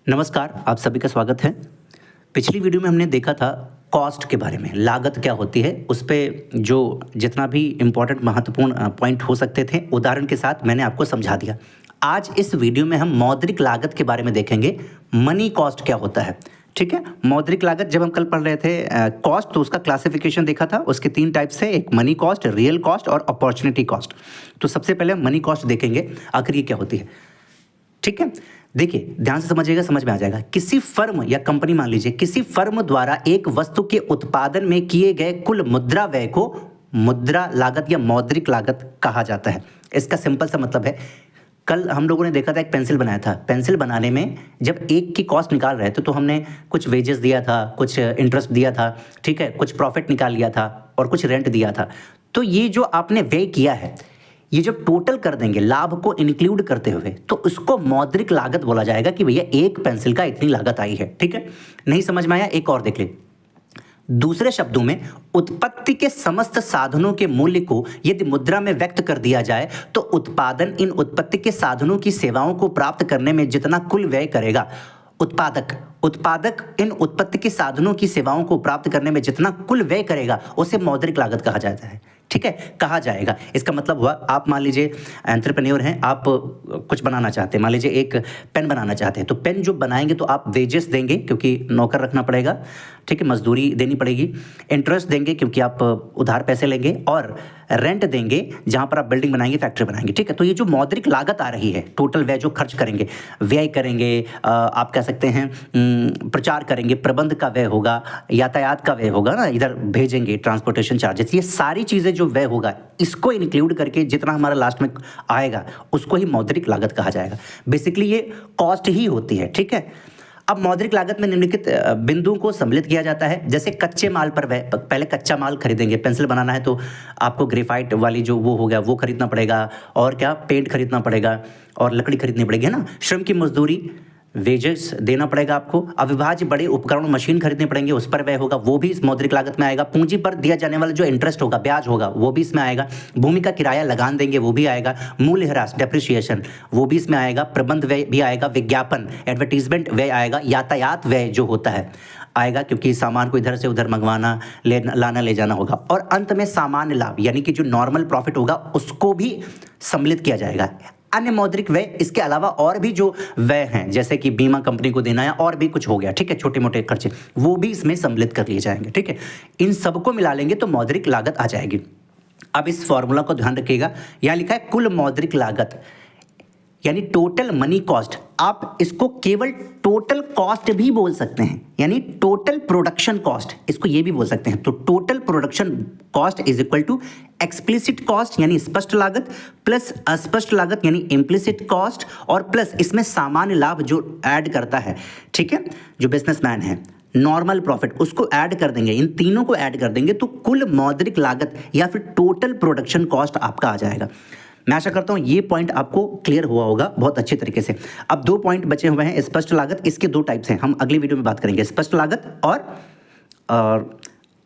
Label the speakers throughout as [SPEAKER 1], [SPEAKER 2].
[SPEAKER 1] नमस्कार, आप सभी का स्वागत है। पिछली वीडियो में हमने देखा था कॉस्ट के बारे में, लागत क्या होती है, उस पे जो जितना भी इम्पोर्टेंट महत्वपूर्ण पॉइंट हो सकते थे, उदाहरण के साथ मैंने आपको समझा दिया। आज इस वीडियो में हम मौद्रिक लागत के बारे में देखेंगे, मनी कॉस्ट क्या होता है। ठीक है, मौद्रिक लागत जब हम कल पढ़ रहे थे कॉस्ट, तो उसका क्लासिफिकेशन देखा था। उसके 3 टाइप्स है, एक मनी कॉस्ट, रियल कॉस्ट और अपॉर्चुनिटी कॉस्ट। तो सबसे पहले मनी कॉस्ट देखेंगे, आखिर ये क्या होती है। ठीक है, देखिए ध्यान से समझिएगा, समझ में आ जाएगा। किसी फर्म या कंपनी, मान लीजिए किसी फर्म द्वारा एक वस्तु के उत्पादन में किए गए कुल मुद्रा व्यय को मुद्रा लागत या मौद्रिक लागत कहा जाता है। इसका सिंपल सा मतलब है, कल हम लोगों ने देखा था, एक पेंसिल बनाया था। पेंसिल बनाने में जब एक की कॉस्ट निकाल रहे थे तो हमने कुछ वेजेस दिया था, कुछ इंटरेस्ट दिया था, ठीक है, कुछ प्रॉफिट निकाल लिया था और कुछ रेंट दिया था। तो ये जो आपने व्यय किया है, ये जब टोटल कर देंगे लाभ को इंक्लूड करते हुए, तो उसको मौद्रिक लागत बोला जाएगा कि भैया एक पेंसिल का इतनी लागत आई है। ठीक है, नहीं समझ में आया, एक और देख ले। दूसरे शब्दों में, उत्पत्ति के समस्त साधनों के मूल्य को यदि मुद्रा में व्यक्त कर दिया जाए तो उत्पादन इन उत्पत्ति के साधनों की सेवाओं को प्राप्त करने में जितना कुल व्यय करेगा, उत्पादक इन उत्पत्ति के साधनों की सेवाओं को प्राप्त करने में जितना कुल व्यय करेगा, उसे मौद्रिक लागत कहा जाता है। ठीक है, कहा जाएगा। इसका मतलब हुआ, आप मान लीजिए एंटरप्रेन्योर हैं, आप कुछ बनाना चाहते हैं, मान लीजिए एक पेन बनाना चाहते हैं, तो पेन जो बनाएंगे तो आप वेजेस देंगे क्योंकि नौकर रखना पड़ेगा, ठीक है, मजदूरी देनी पड़ेगी, इंटरेस्ट देंगे क्योंकि आप उधार पैसे लेंगे, और रेंट देंगे जहाँ पर आप बिल्डिंग बनाएंगे, फैक्ट्री बनाएंगे। ठीक है, तो ये जो मौद्रिक लागत आ रही है, टोटल व्यय जो खर्च करेंगे, व्यय करेंगे, आप कह सकते हैं प्रचार करेंगे, प्रबंध का व्यय होगा, यातायात का व्यय होगा ना, इधर भेजेंगे, ट्रांसपोर्टेशन चार्जेस, ये सारी चीज़ें जो व्यय होगा, इसको इंक्लूड करके जितना हमारा लास्ट में आएगा उसको ही मौद्रिक लागत कहा जाएगा। बेसिकली ये कॉस्ट ही होती है। ठीक है, अब मौद्रिक लागत में निम्नलिखित बिंदुओं को सम्मिलित किया जाता है। जैसे कच्चे माल पर व्यय, पहले कच्चा माल खरीदेंगे, पेंसिल बनाना है तो आपको ग्रेफाइट वाली जो वो हो गया वो खरीदना पड़ेगा, और क्या, पेंट खरीदना पड़ेगा और लकड़ी खरीदनी पड़ेगी, है ना, श्रम की मजदूरी, वेजेस देना पड़ेगा आपको, अविभाज्य बड़े उपकरण मशीन खरीदने पड़ेंगे, उस पर व्यय होगा, वो भी इस मौद्रिक लागत में आएगा। पूंजी पर दिया जाने वाला जो इंटरेस्ट होगा, ब्याज होगा, वो भी इसमें आएगा। भूमि का किराया लगान देंगे, वो भी आएगा। मूल्यह्रास, डेप्रिसिएशन, वो भी इसमें आएगा। प्रबंध व्यय भी आएगा। विज्ञापन, एडवर्टीजमेंट व्यय आएगा। यातायात व्यय जो होता है आएगा, क्योंकि सामान को इधर से उधर मंगवाना, लाना ले जाना होगा। और अंत में सामान्य लाभ, यानी कि जो नॉर्मल प्रॉफिट होगा उसको भी सम्मिलित किया जाएगा। अन्य मौद्रिक व्यय, इसके अलावा और भी जो व्यय हैं, जैसे कि बीमा कंपनी को देना या और भी कुछ हो गया, ठीक है, छोटे मोटे खर्चे, वो भी इसमें सम्मिलित कर लिए जाएंगे। ठीक है, इन सबको मिला लेंगे तो मौद्रिक लागत आ जाएगी। अब इस फॉर्मूला को ध्यान रखिएगा, यहाँ लिखा है कुल मौद्रिक लागत, यानी टोटल मनी कॉस्ट। आप इसको केवल टोटल कॉस्ट भी बोल सकते हैं, यानी टोटल प्रोडक्शन कॉस्ट, इसको ये भी बोल सकते हैं। तो total production cost is equal to explicit cost यानी स्पष्ट लागत, प्लस अस्पष्ट लागत यानी इम्प्लिसिट कॉस्ट, और प्लस इसमें सामान्य लाभ जो ऐड करता है, ठीक है, जो बिजनेसमैन है, नॉर्मल प्रॉफिट, उसको ऐड कर देंगे, इन तीनों को ऐड कर देंगे तो कुल मौद्रिक लागत या फिर टोटल प्रोडक्शन कॉस्ट आपका आ जाएगा। मैं आशा करता हूँ ये पॉइंट आपको क्लियर हुआ होगा बहुत अच्छे तरीके से। अब 2 पॉइंट बचे हुए हैं, स्पष्ट लागत, इसके 2 टाइप्स हैं, हम अगली वीडियो में बात करेंगे, स्पष्ट लागत और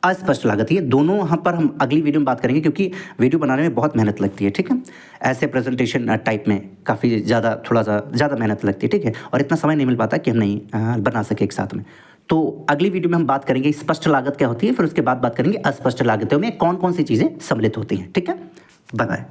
[SPEAKER 1] अस्पष्ट लागत। ये दोनों यहाँ पर हम अगली वीडियो में बात करेंगे, क्योंकि वीडियो बनाने में बहुत मेहनत लगती है। ठीक है, ऐसे प्रेजेंटेशन टाइप में काफ़ी ज़्यादा, थोड़ा सा ज़्यादा मेहनत लगती है। ठीक है, और इतना समय नहीं मिल पाता कि हम नहीं बना सके एक साथ में। तो अगली वीडियो में हम बात करेंगे स्पष्ट लागत क्या होती है, फिर उसके बाद बात करेंगे अस्पष्ट लागतों में कौन कौन सी चीज़ें सम्मिलित होती हैं। ठीक है, बाय बाय।